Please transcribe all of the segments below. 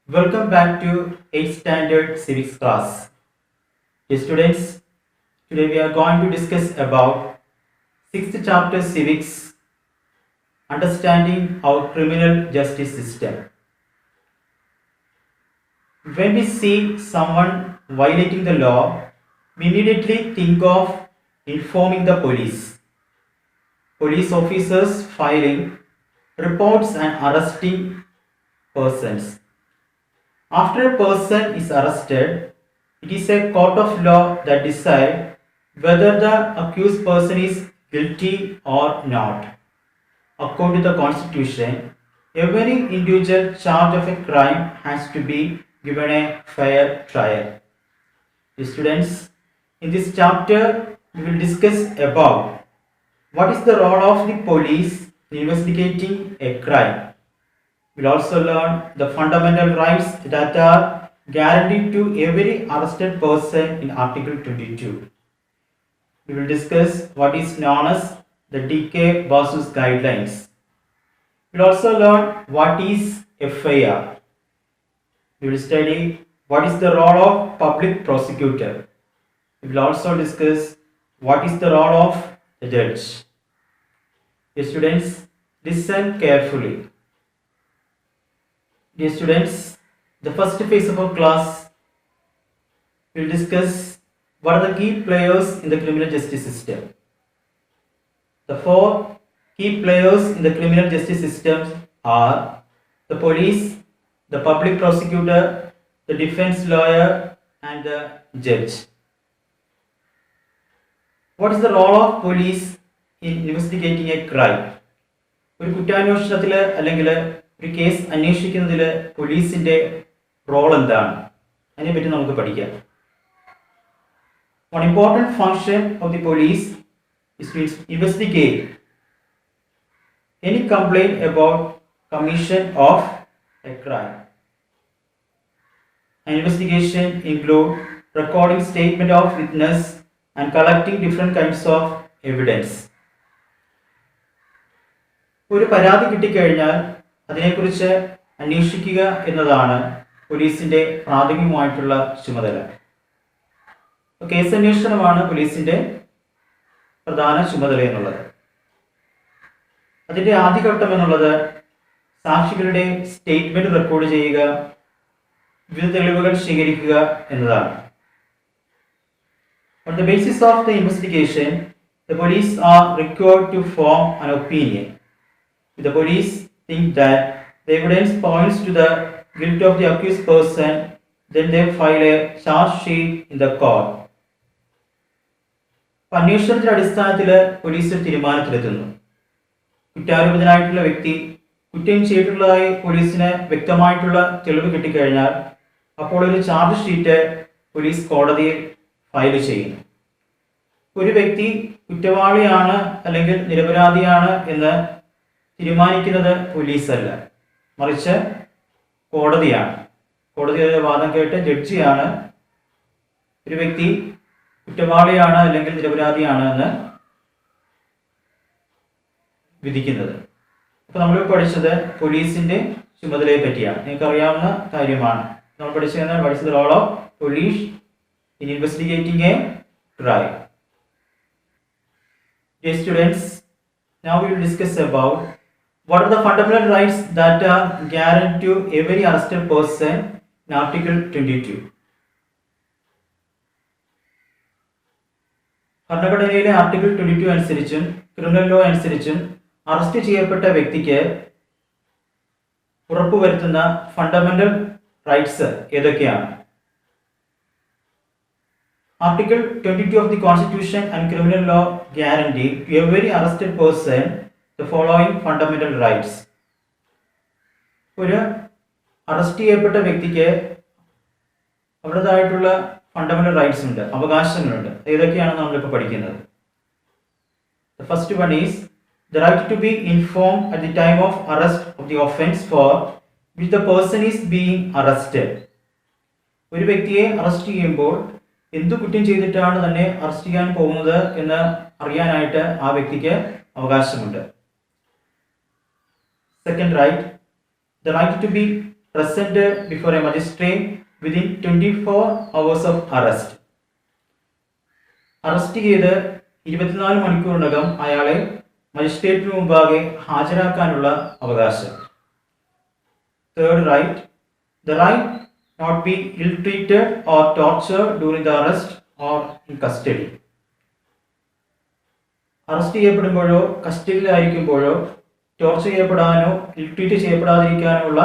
Welcome back to 8th Standard Civics class. Dear students, today we are going to discuss about 6th chapter Civics, understanding our criminal justice system. When we see someone violating the law, we immediately think of informing the police. Police officers filing reports and arresting persons. After a person is arrested, it is a court of law that decides whether the accused person is guilty or not. According to the Constitution, every individual charged of a crime has to be given a fair trial. Students, in this chapter, we will discuss about what is the role of the police in investigating a crime. We'll also learn the fundamental rights that are guaranteed to every arrested person in Article 22. We will discuss what is known as the DK Basu's guidelines. We'll also learn what is FIR. We will study what is the role of public prosecutor. We will also discuss what is the role of the judge. Dear students, listen carefully. Dear students, the first phase of our class will discuss what are the key players in the criminal justice system. The four key players in the criminal justice system are the police, the public prosecutor, the defense lawyer, and the judge. What is the role of police in investigating a crime? ഒരു കുറ്റാന്വേഷണത്തിൽ അല്ലെങ്കിൽ ഒരു case അന്വേഷിക്കുന്നതിൽ പോലീസിന്റെ role എന്താണ് അതിനെപ്പറ്റി നമുക്ക് പഠിക്കാം. One important function of the police is to investigate any complaint about commission of a crime. An investigation includes recording statement of witness and collecting different kinds of evidence. ഒരു പരാതി കിട്ടിക്കഴിഞ്ഞാൽ അതിനെക്കുറിച്ച് അന്വേഷിക്കുക എന്നതാണ് പോലീസിന്റെ പ്രാഥമികമായിട്ടുള്ള ചുമതല. കേസ് അന്വേഷണമാണ് പോലീസിന്റെ പ്രധാന ചുമതല എന്നുള്ളത്. അതിന്റെ ആദ്യഘട്ടം എന്നുള്ളത് സാക്ഷികളുടെ സ്റ്റേറ്റ്മെന്റ് റെക്കോർഡ് ചെയ്യുക, വിവിധ തെളിവുകൾ ശേഖരിക്കുക എന്നതാണ്. On the basis of the investigation, the police are required to form an opinion. If the police think that the evidence points to the guilt of the accused person, then they file a charge sheet in the court. അന്വേഷണത്തിന്റെ അടിസ്ഥാനത്തിൽ police ഒരു തീരുമാനത്തിലെത്തുന്നു. കുറ്റാരോപിതനായിട്ടുള്ള വ്യക്തി കുറ്റം ചെയ്തിട്ടുള്ളതായി പോലീസിന് വ്യക്തമായിട്ടുള്ള തെളിവ് കിട്ടിക്കഴിഞ്ഞാൽ അപ്പോൾ ഒരു ചാർജ് ഷീറ്റ് പോലീസ് കോടതിയിൽ ഫയൽ ചെയ്യുന്നു. ഒരു വ്യക്തി കുറ്റവാളിയാണ് അല്ലെങ്കിൽ നിരപരാധിയാണ് എന്ന് തീരുമാനിക്കുന്നത് പോലീസല്ല, മറിച്ച് കോടതിയാണ്. കോടതിയുടെ വാദം കേട്ട് ജഡ്ജിയാണ് ഒരു വ്യക്തി കുറ്റവാളിയാണ് അല്ലെങ്കിൽ നിരപരാധിയാണ് എന്ന് വിധിക്കുന്നത്. അപ്പോൾ നമ്മൾ പഠിച്ചത് പോലീസിന്റെ ചുമതലയെ പറ്റിയാണ്. നിങ്ങൾക്ക് അറിയാവുന്ന കാര്യമാണ്. നമ്മൾ പഠിച്ചത് what is the role of police in investigating a crime. Dear students, now we will discuss about what are the fundamental rights that are guaranteed to every arrested person in Article 22. ഭരണഘടനയിലെ article 22 അനുസരിച്ചും criminal law അനുസരിച്ചും arrest ചെയ്യപ്പെട്ട വ്യക്തിക്ക് ഉറപ്പുവരുത്തുന്ന fundamental rights ഏതൊക്കെയാണ്? Article 22 of the Constitution and Criminal Law guarantee to every arrested person the following fundamental rights. ഒരു arrest ചെയ്യപ്പെട്ട വ്യക്തിക്ക് അവരുടേതായിട്ടുള്ള ഫണ്ടമെന്റൽ റൈറ്റ്സ് ഉണ്ട്, അവകാശങ്ങളുണ്ട്. ഏതൊക്കെയാണ് നമ്മളിപ്പോൾ പഠിക്കുന്നത്? The first one is the right to be informed at the time of arrest of the offense for which the person is being arrested. ഒരു വ്യക്തിയെ അറസ്റ്റ് ചെയ്യുമ്പോൾ എന്തു കുറ്റം ചെയ്തിട്ടാണ് തന്നെ അറസ്റ്റ് ചെയ്യാൻ പോകുന്നത് എന്ന് അറിയാനായിട്ട് ആ വ്യക്തിക്ക് അവകാശമുണ്ട്. Second right, the right to be present before a magistrate within 24 hours of arrest. Arrest ചെയ്ത് 24 മണിക്കൂറിനകം അയാളെ മജിസ്ട്രേറ്റിന് മുമ്പാകെ ഹാജരാക്കാനുള്ള അവകാശം. Third right, the right not be ill-treated or tortured during the arrest or in custody. Arrest ചെയ്യപ്പെടുമ്പോഴോ കസ്റ്റഡിയിലായിരിക്കുമ്പോഴോ torture ചെയ്യപ്പെടാനോ ഇൽട്രീറ്റ് ചെയ്യപ്പെടാതിരിക്കാനോ ഉള്ള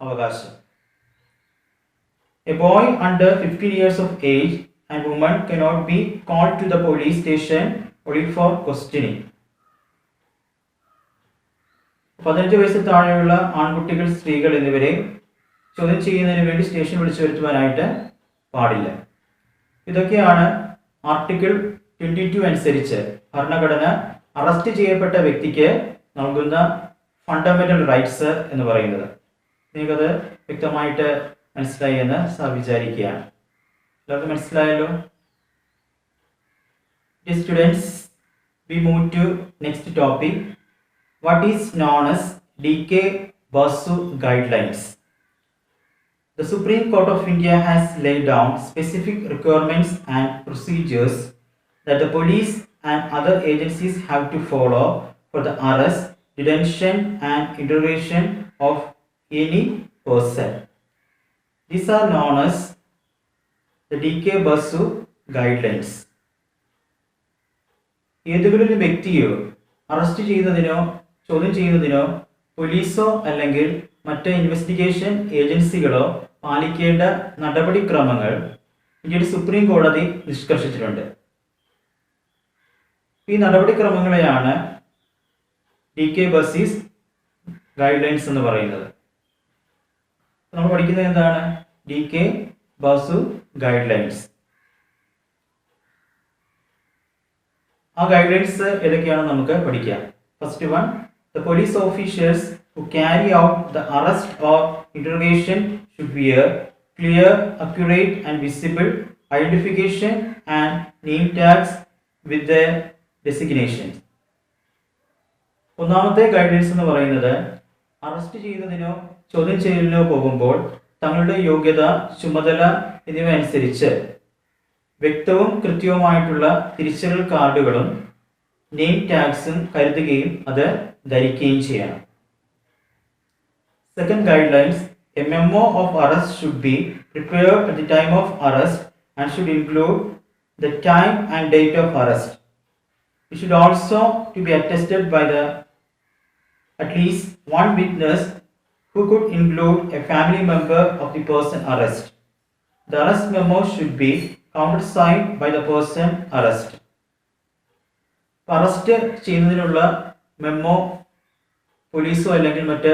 അവകാശം. A boy under 15 years of age and woman cannot be called to the police station only for questioning. 15 വയസ്സിൽ താഴെയുള്ള ആൺകുട്ടികൾ, സ്ത്രീകൾ എന്നിവരെ ചോദ്യം ചെയ്യുന്നതിന് വേണ്ടി സ്റ്റേഷൻ വിളിച്ചു വരുത്തുവാനായിട്ട് പാടില്ല. ഇതൊക്കെയാണ് ആർട്ടിക്കിൾ 22 അനുസരിച്ച് ഭരണഘടന അറസ്റ്റ് ചെയ്യപ്പെട്ട വ്യക്തിക്ക് നൽകുന്ന ഫണ്ടമെന്റൽ റൈറ്റ്സ് എന്ന് പറയുന്നത്. നിങ്ങൾക്കത് വ്യക്തമായിട്ട് മനസ്സിലായി എന്ന് സാർ വിചാരിക്കുകയാണ്. എല്ലാവർക്കും മനസ്സിലായല്ലോ? Students, we move to next topic. What is known as DK Basu guidelines? The Supreme Court of India has laid down specific requirements and procedures that the police and other agencies have to follow for the arrest, detention and interrogation of any person. These are known as the DK Basu guidelines. ഏതെങ്കിലും ഒരു വ്യക്തിയോ arrest ചെയ്യുന്നതിനോ ചോദ്യം ചെയ്യുന്നതിനോ പോലീസോ അല്ലെങ്കിൽ മറ്റ് investigation ഏജൻസികളോ പാലിക്കേണ്ട നടപടിക്രമങ്ങൾ ഇന്ത്യയുടെ സുപ്രീം കോടതി നിഷ്കർഷിച്ചിട്ടുണ്ട്. ഈ നടപടിക്രമങ്ങളെയാണ് DK ബസീസ് ഗൈഡ്ലൈൻസ് എന്ന് പറയുന്നത്. നമ്മൾ പഠിക്കുന്നത് എന്താണ്? DK Basu guidelines. ആ ഗൈഡ്ലൈൻസ് ഏതൊക്കെയാണെന്ന് നമുക്ക് പഠിക്കാം. First one, the police officials who carry out the arrest or interrogation should wear clear, accurate and visible identification and name tags with their designations. ഒന്നാമത്തെ ഗൈഡൻസ് എന്ന് പറയുന്നത് അറസ്റ്റ് ചെയ്യുന്നതിനോ ചോദ്യം ചെയ്യലിനോ പോകുമ്പോൾ തങ്ങളുടെ യോഗ്യത, ചുമതല എന്നിവ അനുസരിച്ച് വ്യക്തവും കൃത്യവുമായിട്ടുള്ള തിരിച്ചറിയൽ കാർഡുകളും നെയിം ടാഗ്സും കരുതുകയും അത് ധരിക്കുകയും ചെയ്യണം. Second guidelines, a memo of arrest should be prepared at the time of arrest and should include the time and date of arrest. It should also to be attested by at least one witness who could include a family member of the person arrested. The arrest memo should be countersigned by the person arrested. Arrest ചെയ്യുന്നതിനുള്ള memo പോലീസോ അല്ലെങ്കിൽ മറ്റ്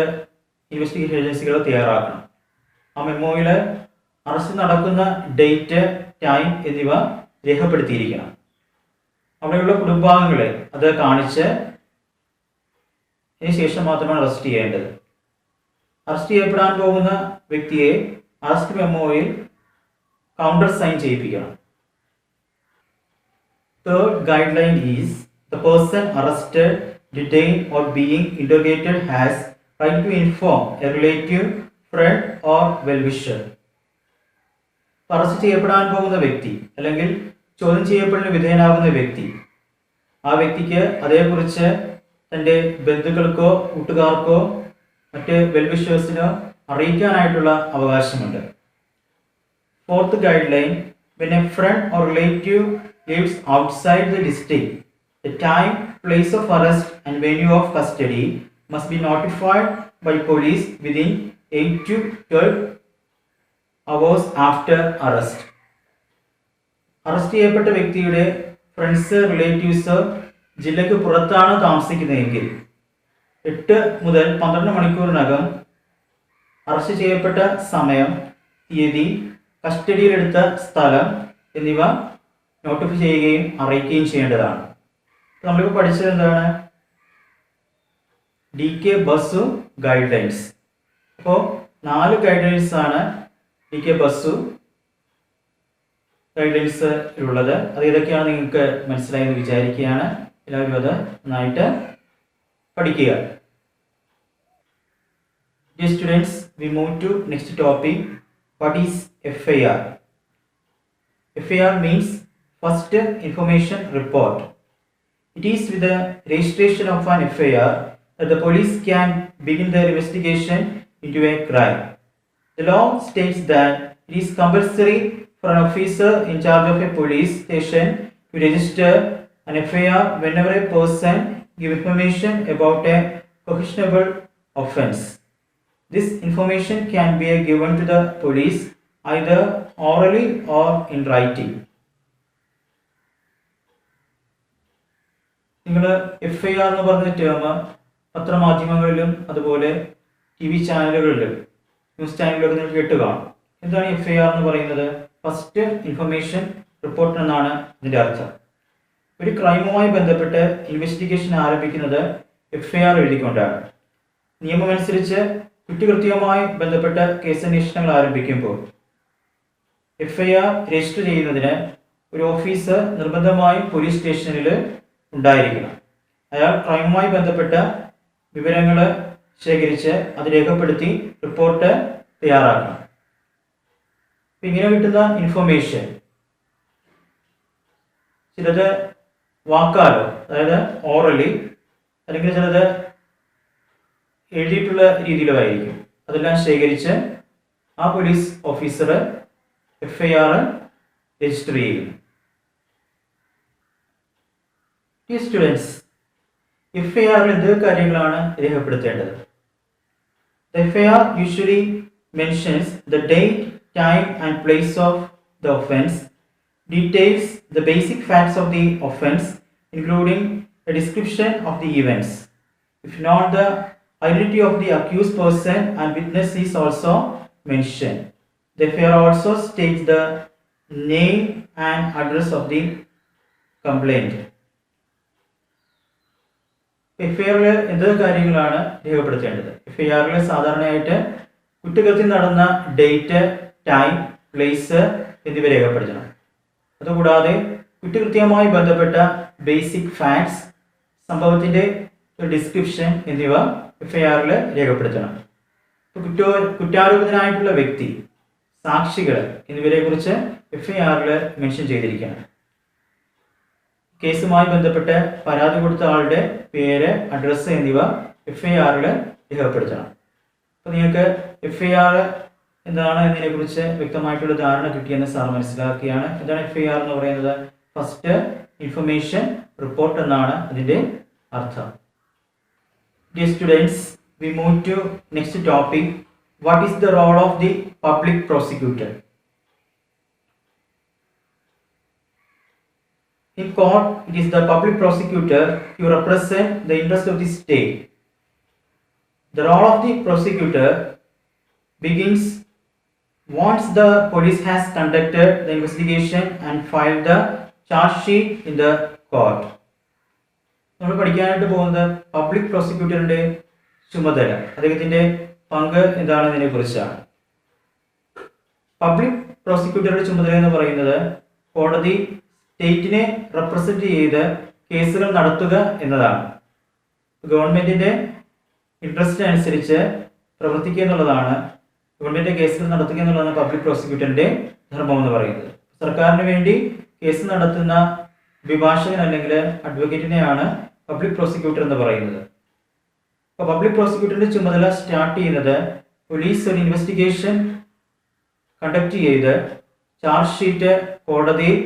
investigation ഏജൻസികളോ തയ്യാറാക്കണം. ആ മെമ്മോയിൽ arrest നടക്കുന്ന date, time എന്നിവ രേഖപ്പെടുത്തിയിരിക്കണം. അവിടെയുള്ള കുടുംബാംഗങ്ങളെ അത് കാണിച്ച് അതിന് ശേഷം മാത്രമാണ് അറസ്റ്റ് ചെയ്യേണ്ടത്. അറസ്റ്റ് ചെയ്യപ്പെടാൻ പോകുന്ന വ്യക്തിയെ അറസ്റ്റ് മെമ്മോയിൽ കൗണ്ടർ സൈൻ ചെയ്യിപ്പിക്കണം. Third guideline is the person arrested, detained or being interrogated has right to inform a relative, friend or well-wisher. Arrest ചെയ്യപ്പെടാൻ പോകുന്ന വ്യക്തി അല്ലെങ്കിൽ ചോദ്യം ചെയ്യപ്പെടലിന് വിധേയനാകുന്ന വ്യക്തി, ആ വ്യക്തിക്ക് അതേക്കുറിച്ച് തൻ്റെ ബന്ധുക്കൾക്കോ കൂട്ടുകാർക്കോ മറ്റ് വെൽവിഷേഴ്സിനോ അറിയിക്കാനായിട്ടുള്ള അവകാശമുണ്ട്. Fourth guideline, when a friend or relative lives outside the district, the time, place of arrest and venue of custody must be notified by police within 8 to 12 hours after arrest. Arrest ചെയ്യപ്പെട്ട വ്യക്തിയുടെ friends, relatives ജില്ലയ്ക്ക് പുറത്താണ് താമസിക്കുന്നതെങ്കിൽ 8 മുതൽ 12 മണിക്കൂറിനകം arrest ചെയ്യപ്പെട്ട സമയം, തീയതി, കസ്റ്റഡിയിലെടുത്ത സ്ഥലം എന്നിവ നോട്ടിഫൈ ചെയ്യുകയും അറിയിക്കുകയും ചെയ്യേണ്ടതാണ്. നമ്മളിപ്പോൾ പഠിച്ചത് എന്താണ്? DK Basu guidelines. അപ്പോൾ 4 ഗൈഡ്ലൈൻസ് ആണ് DK ബസു ഗൈഡ്ലൈൻസ് ഉള്ളത്. അത് ഏതൊക്കെയാണ് നിങ്ങൾക്ക് മനസ്സിലായി എന്ന് വിചാരിക്കുകയാണ്. എല്ലാവരും അത് നന്നായിട്ട് പഠിക്കുക. Dear students, we move to next topic. What is FIR? FIR means First Information Report. It is with the registration of an FIR that the police can begin their investigation into a crime. The law states that it is compulsory for an officer in charge of a police station to register an FIR whenever a person gives information about a questionable offense. This information can be given to the police either orally or in writing. നിങ്ങൾ FIR എന്ന് പറഞ്ഞ term പത്രമാധ്യമങ്ങളിലും അതുപോലെ TV ചാനലുകളിലും news ചാനലുകളിലൊക്കെ നിങ്ങൾ കേട്ട് കാണും. എന്താണ് FIR എന്ന് പറയുന്നത്? ഫസ്റ്റ് ഇൻഫർമേഷൻ റിപ്പോർട്ട് എന്നാണ് ഇതിൻ്റെ അർത്ഥം. ഒരു ക്രൈമുമായി ബന്ധപ്പെട്ട് ഇൻവെസ്റ്റിഗേഷൻ ആരംഭിക്കുന്നത് FIR എഴുതിക്കൊണ്ടാണ്. നിയമമനുസരിച്ച് കുറ്റകൃത്യവുമായി ബന്ധപ്പെട്ട കേസന്വേഷണങ്ങൾ ആരംഭിക്കുമ്പോൾ FIR രജിസ്റ്റർ ചെയ്യുന്നതിന് ഒരു ഓഫീസർ നിർബന്ധമായും പോലീസ് സ്റ്റേഷനിൽ ഉണ്ടായിരിക്കണം. അയാൾ ക്രൈമുമായി ബന്ധപ്പെട്ട വിവരങ്ങൾ ശേഖരിച്ച് അത് രേഖപ്പെടുത്തി റിപ്പോർട്ട് തയ്യാറാക്കണം. ഇങ്ങനെ കിട്ടുന്ന ഇൻഫർമേഷൻ ചിലത് വാക്കാലോ, അതായത് ഓറലി, അല്ലെങ്കിൽ ചിലത് എഴുതിയിട്ടുള്ള രീതിയിലോ ആയിരിക്കും. അതെല്ലാം ശേഖരിച്ച് ആ പോലീസ് ഓഫീസർ FIR രജിസ്റ്റർ ചെയ്യും. സ്റ്റുഡൻസ്, FIR എന്ത് കാര്യങ്ങളാണ് രേഖപ്പെടുത്തേണ്ടത്? FIR usually mentions the date, time and place of the offense, details the basic facts of the offense including a description of the events. If not, the identity of the accused person and witness is also mentioned. The FIR also states the name and address of the complaint. FIR എന്ത് കാര്യങ്ങളാണ് രേഖപ്പെടുത്തേണ്ടത്? FIR സാധാരണയായിട്ട് കുറ്റകൃത്യം നടന്ന date, time, place എന്നിവ രേഖപ്പെടുത്തണം. അതുകൂടാതെ കുറ്റകൃത്യവുമായി ബന്ധപ്പെട്ട basic facts, സംഭവത്തിൻ്റെ ഡിസ്ക്രിപ്ഷൻ എന്നിവ FIR രേഖപ്പെടുത്തണം. കുറ്റാരോപിതനായിട്ടുള്ള വ്യക്തി, സാക്ഷികൾ എന്നിവരെ കുറിച്ച് FIR മെൻഷൻ ചെയ്തിരിക്കണം. കേസുമായി ബന്ധപ്പെട്ട് പരാതി കൊടുത്ത ആളുടെ പേര്, അഡ്രസ്സ് എന്നിവ FIR രേഖപ്പെടുത്തണം. അപ്പോൾ നിങ്ങൾക്ക് FIR എന്താണ് എന്നതിനെക്കുറിച്ച് വ്യക്തമായിട്ടുള്ള ധാരണ കിട്ടിയെന്ന് സാർ മനസ്സിലാക്കുകയാണ്. എന്താണ് FIR എന്ന് പറയുന്നത്? ഫസ്റ്റ് ഇൻഫർമേഷൻ റിപ്പോർട്ട് എന്നാണ് അതിൻ്റെ അർത്ഥം. Dear students, we move to next topic. What is the role of the public prosecutor? In court, it is the public prosecutor who represent the interest of the state. The role of the prosecutor begins once the police has conducted the investigation and filed the charge sheet in the court. നമ്മൾ പഠിക്കാനായിട്ട് പോകുന്നത് public പ്രോസിക്യൂട്ടറിൻ്റെ ചുമതല, അദ്ദേഹത്തിൻ്റെ പങ്ക് എന്താണെന്നതിനെ കുറിച്ചാണ്. Public പ്രോസിക്യൂട്ടറുടെ ചുമതല എന്ന് പറയുന്നത് കോടതി സ്റ്റേറ്റിനെ റെപ്രസെന്റ് ചെയ്ത് കേസുകൾ നടത്തുക എന്നതാണ്. ഗവൺമെന്റിന്റെ ഇൻട്രസ്റ്റ് അനുസരിച്ച് പ്രവർത്തിക്കുക എന്നുള്ളതാണ്, ഗവൺമെന്റ് കേസുകൾ നടത്തുക എന്നുള്ളതാണ് പബ്ലിക് പ്രോസിക്യൂട്ടറിന്റെ ധർമ്മം എന്ന് പറയുന്നത്. സർക്കാരിന് വേണ്ടി കേസ് നടത്തുന്ന അഭിഭാഷകൻ അല്ലെങ്കിൽ അഡ്വക്കേറ്റിനെയാണ് പബ്ലിക് പ്രോസിക്യൂട്ടർ എന്ന് പറയുന്നത്. അപ്പോൾ പബ്ലിക് പ്രോസിക്യൂട്ടറിന്റെ ചുമതല സ്റ്റാർട്ട് ചെയ്യുന്നത് പോലീസ് ഒരു ഇൻവെസ്റ്റിഗേഷൻ കണ്ടക്ട് ചെയ്ത് ചാർജ് ഷീറ്റ് കോടതിയിൽ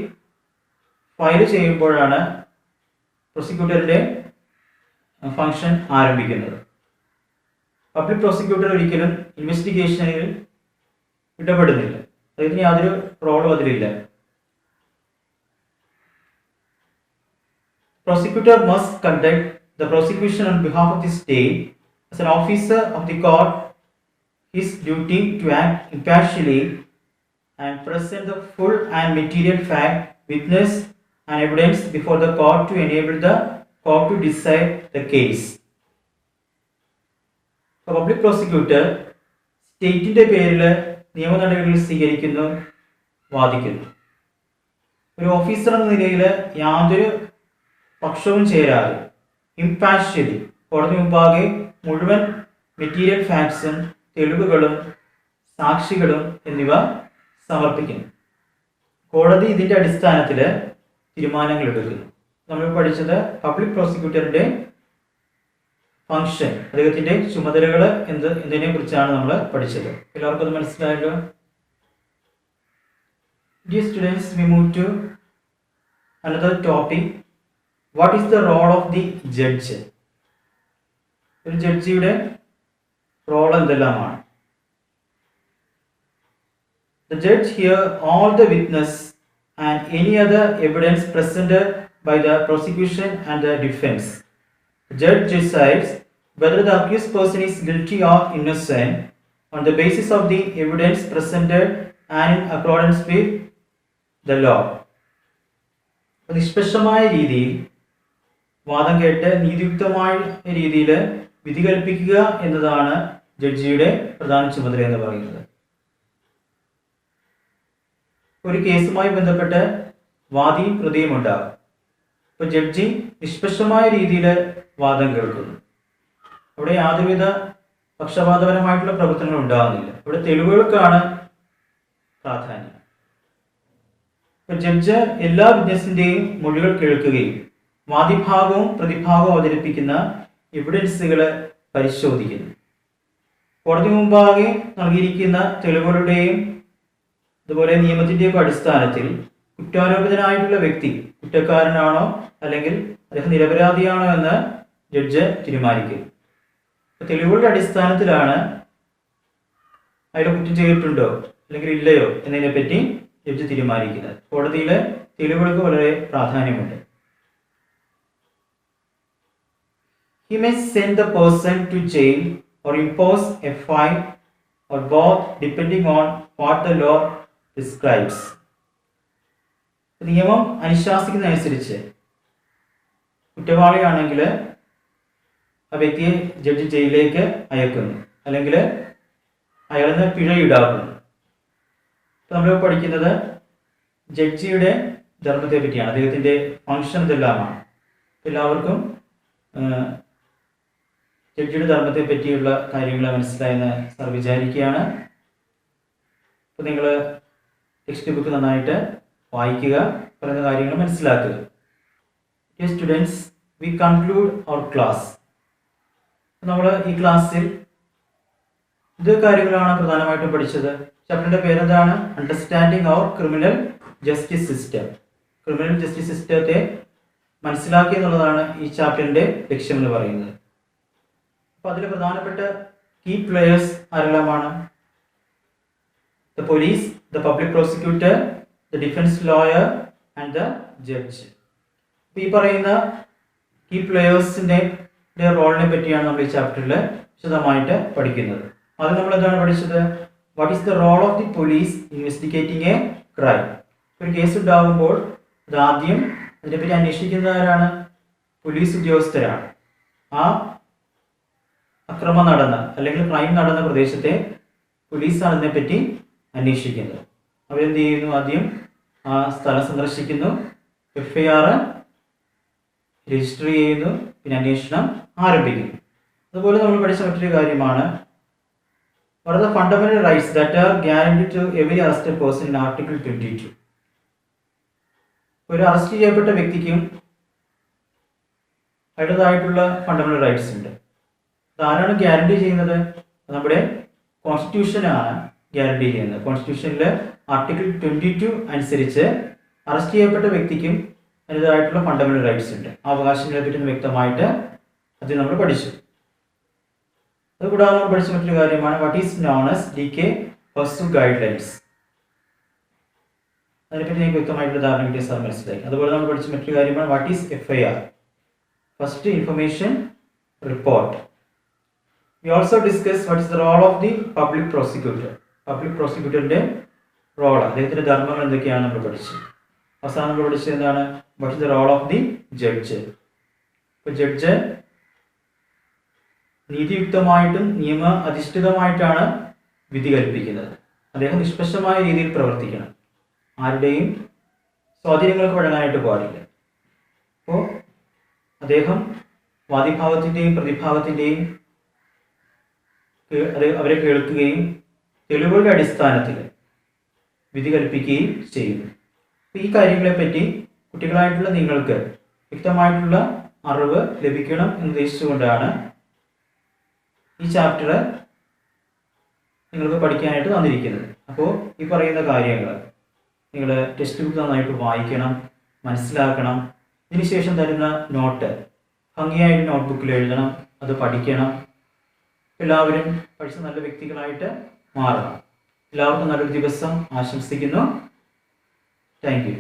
ഫയൽ ചെയ്യുമ്പോഴാണ് പ്രോസിക്യൂട്ടറുടെ ഫംഗ്ഷൻ ആരംഭിക്കുന്നത്. പബ്ലിക് പ്രോസിക്യൂട്ടർ ഒരിക്കലും ഇൻവെസ്റ്റിഗേഷനിൽ ഇടപെടുന്നില്ല, അദ്ദേഹത്തിന് യാതൊരു റോളും അതിലില്ല. Prosecutor must conduct the prosecution on behalf of the state. As an officer of the court, his duty to act impartially and present the full and material fact, witness and evidence before the court to enable the court to decide the case. The public prosecutor സ്റ്റേറ്റിൻ്റെ പേരിൽ നിയമ നടപടികൾ സ്വീകരിക്കുന്നു, വാദിക്കുന്നു. ഒരു officer എന്ന നിലയിൽ യാതൊരു പക്ഷവും ചേരാതെ ഇംപാർഷ്യലി കോടതി മുമ്പാകെ മുഴുവൻ മെറ്റീരിയൽ ഫാക്ട്സും തെളിവുകളും സാക്ഷികളും എന്നിവ സമർപ്പിക്കുന്നു. കോടതി ഇതിൻ്റെ അടിസ്ഥാനത്തിൽ തീരുമാനങ്ങൾ എടുക്കുന്നു. നമ്മൾ പഠിച്ചത് പബ്ലിക് പ്രോസിക്യൂട്ടറിൻ്റെ ഫംഗ്ഷൻ, അദ്ദേഹത്തിൻ്റെ ചുമതലകൾ എന്നതിനെ കുറിച്ചാണ് നമ്മൾ പഠിച്ചത്. എല്ലാവർക്കും അത് മനസ്സിലായല്ലോ. Dear students, we move to another topic. What is the role of the judge? ഒരു ജഡ്ജിയുടെ റോൾ എന്തെല്ലാമാണ്? The judge hears all the witness and any other evidence presented by the prosecution and the defense. The judge decides whether the accused person is guilty or innocent on the basis of the evidence presented and in accordance with the law. നിഷ്പക്ഷമായ രീതിയിൽ വാദം കേട്ട് നീതിയുക്തമായ രീതിയിൽ വിധി കൽപ്പിക്കുക എന്നതാണ് ജഡ്ജിയുടെ പ്രധാന ചുമതല എന്ന് പറയുന്നത്. ഒരു കേസുമായി ബന്ധപ്പെട്ട് വാദിയും പ്രതിയും ഉണ്ടാകും. ഇപ്പോൾ ജഡ്ജി നിഷ്പക്ഷമായ രീതിയിൽ വാദം കേൾക്കുന്നു. അവിടെ യാതൊരുവിധ പക്ഷപാതപരമായിട്ടുള്ള പ്രവർത്തനങ്ങൾ ഉണ്ടാകുന്നില്ല. ഇവിടെ തെളിവുകൾക്കാണ് പ്രാധാന്യം. ഇപ്പോൾ ജഡ്ജ് എല്ലാ വിറ്റ്നസിൻ്റെയും മൊഴികൾ കേൾക്കുകയും വാദിഭാഗവും പ്രതിഭാഗവും അവതരിപ്പിക്കുന്ന എവിഡൻസുകൾ പരിശോധിക്കുന്നു. കോടതി മുമ്പാകെ നൽകിയിരിക്കുന്ന തെളിവുകളുടെയും അതുപോലെ നിയമത്തിൻ്റെയൊക്കെ അടിസ്ഥാനത്തിൽ കുറ്റാരോപിതനായിട്ടുള്ള വ്യക്തി കുറ്റക്കാരനാണോ അല്ലെങ്കിൽ അദ്ദേഹം നിരപരാധിയാണോ എന്ന് ജഡ്ജ് തീരുമാനിക്കും. തെളിവുകളുടെ അടിസ്ഥാനത്തിലാണ് അയാൾ കുറ്റം ചെയ്തിട്ടുണ്ടോ അല്ലെങ്കിൽ ഇല്ലയോ എന്നതിനെപ്പറ്റി ജഡ്ജി തീരുമാനിക്കുന്നത്. കോടതിയിലെ തെളിവുകൾക്ക് വളരെ പ്രാധാന്യമുണ്ട്. He may send the person to jail or impose a fine or both depending on what the law prescribes. നിയമം അനുശാസിക്കുന്നതനുസരിച്ച് കുറ്റവാളിയാണെങ്കിൽ ആ വ്യക്തിയെ ജഡ്ജി ജയിലിലേക്ക് അയക്കുന്നു, അല്ലെങ്കിൽ അയാളിൽ നിന്ന് പിഴ ഈടാക്കുന്നു. നമ്മൾ പഠിക്കുന്നത് ജഡ്ജിയുടെ ധർമ്മത്തെ പറ്റിയാണ്, അദ്ദേഹത്തിൻ്റെ ഫങ്ഷൻ ഇതെല്ലാമാണ്. എല്ലാവർക്കും ജഡ്ജിയുടെ ധർമ്മത്തെ പറ്റിയുള്ള കാര്യങ്ങൾ മനസ്സിലായെന്ന് സാർ വിചാരിക്കുകയാണ്. അപ്പോൾ നിങ്ങൾ ടെക്സ്റ്റ് ബുക്ക് നന്നായിട്ട് വായിക്കുക, പറയുന്ന കാര്യങ്ങൾ മനസ്സിലാക്കുക. Dear students, we conclude our class. നമ്മൾ ഈ ക്ലാസ്സിൽ ഇത് കാര്യങ്ങളാണ് പ്രധാനമായിട്ടും പഠിച്ചത്. ചാപ്റ്ററിൻ്റെ പേരെന്താണ്? Understanding our criminal justice system. Criminal justice സിസ്റ്റത്തെ മനസ്സിലാക്കി എന്നുള്ളതാണ് ഈ ചാപ്റ്ററിൻ്റെ ലക്ഷ്യം എന്ന് പറയുന്നത്. അപ്പോൾ അതിൽ പ്രധാനപ്പെട്ട കീ പ്ലേയേഴ്സ് ആരെല്ലാമാണ്? The police, the public prosecutor, the defence lawyer and the judge. അപ്പോൾ ഈ പറയുന്ന കീ പ്ലേയേഴ്സിൻ്റെ റോളിനെ പറ്റിയാണ് നമ്മൾ ഈ ചാപ്റ്ററിൽ വിശദമായിട്ട് പഠിക്കുന്നത്. അത് നമ്മൾ എന്താണ് പഠിച്ചത്? What is the role of the police investigating a crime. ഒരു കേസ് ഉണ്ടാകുമ്പോൾ അത് ആദ്യം അതിനെപ്പറ്റി അന്വേഷിക്കുന്നത് ആരാണ്? പോലീസ് ഉദ്യോഗസ്ഥരാണ്. ആ അക്രമം നടന്ന അല്ലെങ്കിൽ ക്രൈം നടന്ന പ്രദേശത്തെ പോലീസാണ് അതിനെപ്പറ്റി അന്വേഷിക്കുന്നത്. അവരെന്ത് ചെയ്യുന്നു? ആദ്യം ആ സ്ഥലം സന്ദർശിക്കുന്നു, FIR രജിസ്റ്റർ ചെയ്യുന്നു, പിന്നെ അന്വേഷണം ആരംഭിക്കുന്നു. അതുപോലെ നമ്മൾ പഠിച്ച മറ്റൊരു കാര്യമാണ് what are the fundamental rights that are guaranteed to every arrested person in Article 22. ഒരു അറസ്റ്റ് ചെയ്യപ്പെട്ട വ്യക്തിക്കും അതിൻ്റെതായിട്ടുള്ള ഫണ്ടമെന്റൽ റൈറ്റ്സ് ഉണ്ട്. അതാരാണ് ഗ്യാരണ്ടി ചെയ്യുന്നത്? നമ്മുടെ കോൺസ്റ്റിറ്റ്യൂഷനാണ് ഗ്യാരണ്ടി ചെയ്യുന്നത്. കോൺസ്റ്റിറ്റ്യൂഷനിൽ ആർട്ടിക്കിൾ 22 അനുസരിച്ച് അറസ്റ്റ് ചെയ്യപ്പെട്ട വ്യക്തിക്കും അതിൻ്റെതായിട്ടുള്ള ഫണ്ടമെന്റൽ റൈറ്റ്സ് ഉണ്ട്. ആ അവകാശങ്ങളെ പറ്റി വ്യക്തമായിട്ട് അത് നമ്മൾ പഠിച്ചു. അതുകൂടാതെ നമ്മൾ പഠിച്ച മറ്റൊരു കാര്യമാണ് what is known as DK first guide lines. അതിനെപ്പറ്റി നിങ്ങൾക്ക് വ്യക്തമായിട്ടുള്ള ധാരണ കിട്ടിയ സാർ മനസ്സിലായി. അതുപോലെ നമ്മൾ പഠിച്ച മറ്റൊരു കാര്യമാണ് what is FIR, first information report. We also discuss what is the role of the public prosecutor. Public പ്രോസിക്യൂട്ടറിൻ്റെ റോൾ, അദ്ദേഹത്തിൻ്റെ ധർമ്മങ്ങൾ എന്തൊക്കെയാണ് നമ്മൾ പഠിച്ചത്. അവസാനം നമ്മൾ പഠിച്ചത് എന്താണ്? What is the role of the judge. ഇപ്പോൾ ജഡ്ജ് നീതിയുക്തമായിട്ടും നിയമ അധിഷ്ഠിതമായിട്ടാണ് വിധി കൽപ്പിക്കുന്നത്. അദ്ദേഹം നിഷ്പക്ഷമായ രീതിയിൽ പ്രവർത്തിക്കണം, ആരുടെയും സ്വാധീനങ്ങൾക്ക് വഴങ്ങാനായിട്ട് പാടില്ല. അപ്പോൾ അദ്ദേഹം വാദിഭാഗത്തിൻ്റെയും പ്രതിഭാഗത്തിൻ്റെയും അവരെ കേൾക്കുകയും തെളിവുകളുടെ അടിസ്ഥാനത്തിൽ വിധി കൽപ്പിക്കുകയും ചെയ്യുന്നു. ഈ കാര്യങ്ങളെപ്പറ്റി കുട്ടികളായിട്ടുള്ള നിങ്ങൾക്ക് വ്യക്തമായിട്ടുള്ള അറിവ് ലഭിക്കണം എന്ന് ഉദ്ദേശിച്ചുകൊണ്ടാണ് ഈ ചാപ്റ്റർ നിങ്ങൾക്ക് പഠിക്കാനായിട്ട് തന്നിരിക്കുന്നത്. അപ്പോൾ ഈ പറയുന്ന കാര്യങ്ങൾ നിങ്ങൾ ടെക്സ്റ്റ് ബുക്ക് നന്നായിട്ട് വായിക്കണം, മനസ്സിലാക്കണം. ഇതിനുശേഷം തരുന്ന നോട്ട് ഭംഗിയായിട്ട് നോട്ട്ബുക്കിൽ എഴുതണം, അത് പഠിക്കണം. എല്ലാവരും പഠിച്ച നല്ല വ്യക്തികളായിട്ട് മാറണം. എല്ലാവർക്കും നല്ലൊരു ദിവസം ആശംസിക്കുന്നു. Thank you.